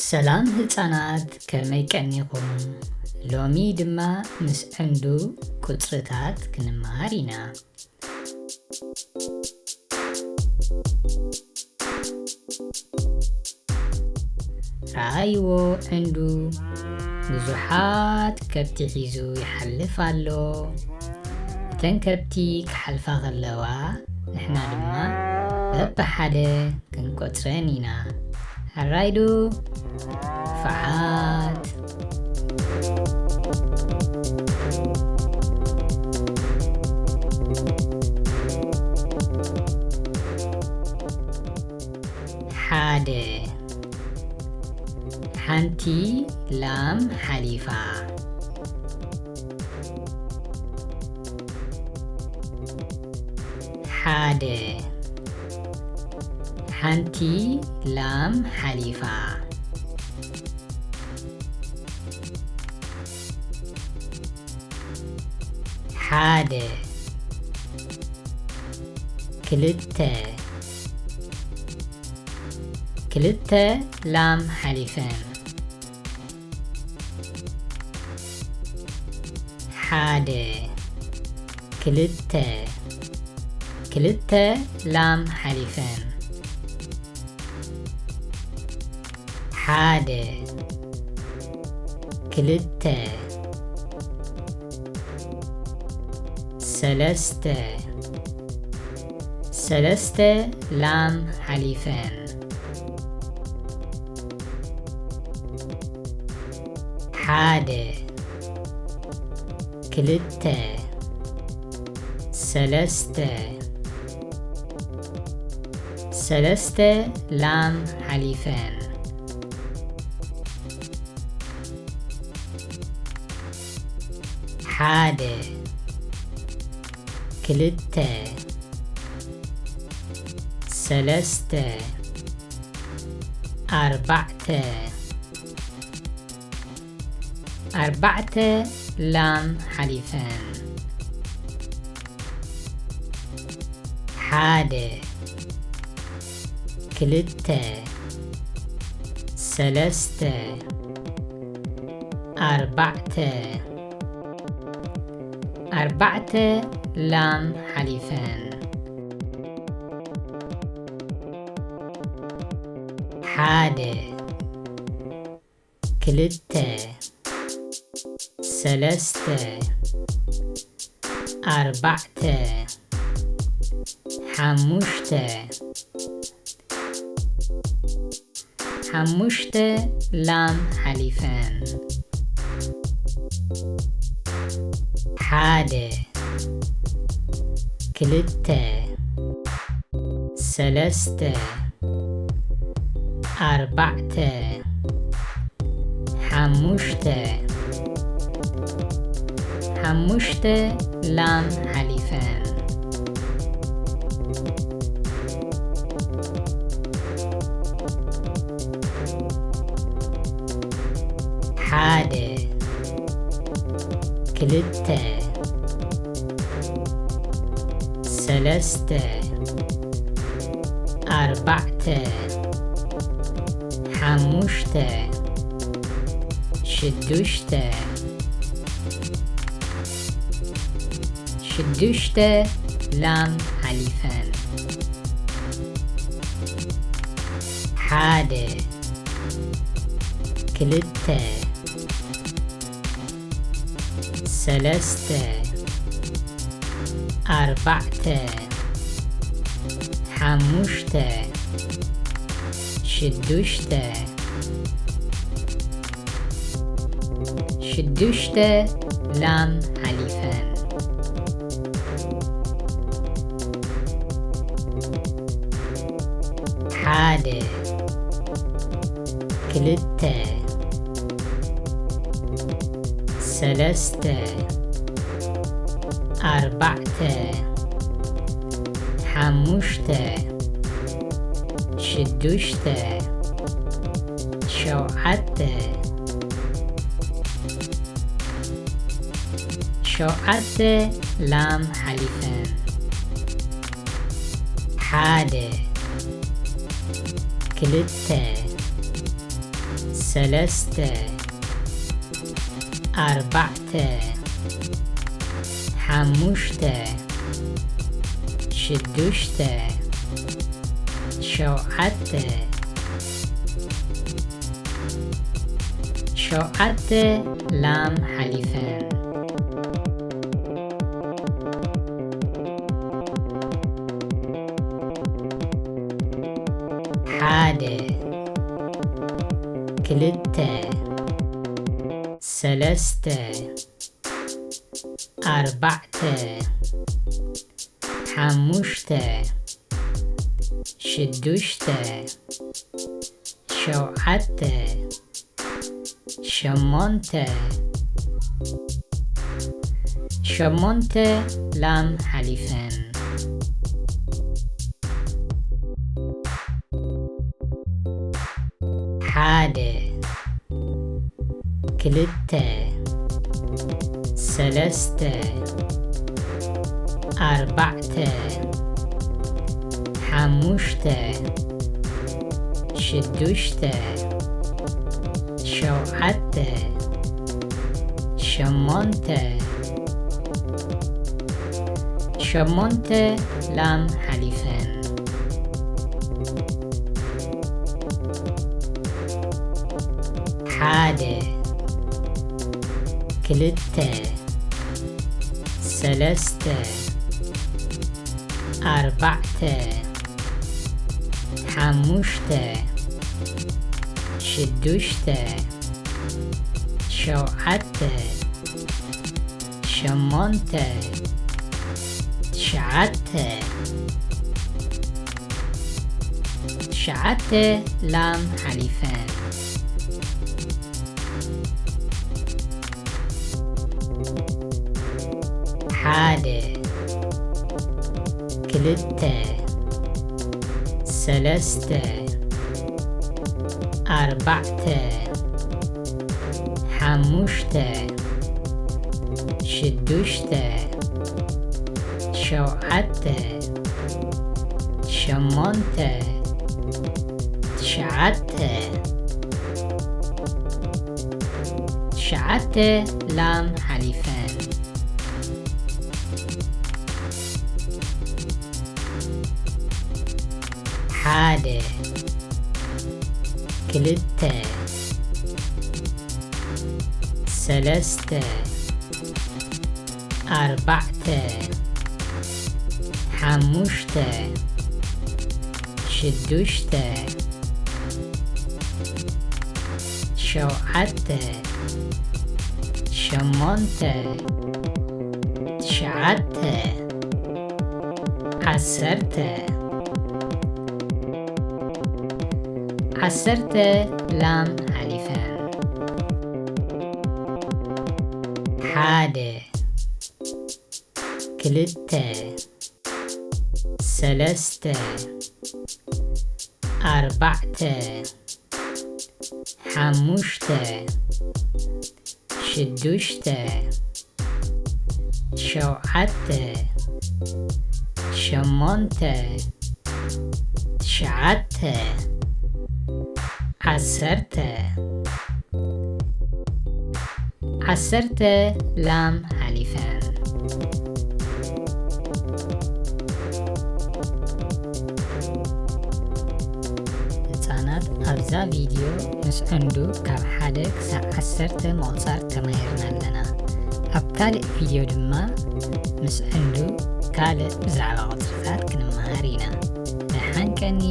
ሰላም ህፃናት ከመይ ቀኒኹም? ሎሚ ድማ ምስ ዕንዱ ቁፅርታት ክንመሃር ኢና። ረኣይዎ ዕንዱ ብዙሓት ከብቲ ሒዙ ይሓልፍ ኣሎ። እተን ከብቲ ክሓልፋ ከለዋ ንሕና ድማ በብሓደ ክንቆፅረን ኢና። ኣራይዱ ፍዓት ሓደ ሓንቲ ላም ሓሊፋ ሓደ ሓንቲ ላም ሓሊፋ ሓደ ክልተ ላም ሓሊፈን ሓደ ክልተ ላም ሓሊፈን ሓደ ክልተ ሰለስተ ላም ሓሊፈን ሓደ ክልተ ሰለስተ ላም ሓሊፈን ሓደ ክልተ ሰለስተ ኣርባዕተ ላም ሓሊፈን ሓደ ክልተ ሰለስተ ኣርባዕተ ላም ሓሊፈን ሓደ ክልተ ሰለስተ ኣርባዕተ ሓሙሽተ ላም ሓሊፈን ሓደ ክልተ ሰለስተ ኣርባዕተ ሓሙሽተ ላም ሓሊፈን ሓደ ክልተ ሰለስተ ኣርባዕተ ሓሙሽተ ሽዱሽተ ላም ሓሊፈን ሓደ ክልተ ሰለስተ ኣርባዕተ ሓሙሽተ ሽዱሽተ ላም ሓሊፈን ሓደ ክልተ ሰለስተ ኣርባዕተ ሓሙሽተ ሽዱሽተ ሸውዓተ ላም ሓሊፈን ሓደ ክልተ سلسته أربعته حموشته شدوشته شوعته شوعته لام حليفان حاده كلته سلسته أربعته حموشته شدوشته شوعته شمونته شمونته لام حليفان حاده كلته سلسته أربعته حموشته شدوشته شوعته شمونته شمونته لام حليفان حاده كلته سلسته أربعته حموشته شدوشته شوعته شمونته شعته شعته لام حليفان حاده كلته سلسته أربعته حموشته شدوشته شوعته شمونته شعته شعته لام حليفان حاده كلته سلسته أربعته حموشته شدوشته شوعته شمونته شعته عسرته لام حليفان حاده كلته سلسته أربعته حموشته شدوشته شوعته شمونته شعته عسرته لام حليفان ህፃናት ኣብዛ ቪድዮ ምስ ዕንዱ ካብ 1 ክሳብ 10 ምቁፃር ተማሂርና ኣለና። ኣብ ካልእ ቪድዮ ድማ ምስ ዕንዱ ካልእ ብዛዕባ ቁፅርታት ክንመሃር ኢና። ደሓን ቀኒ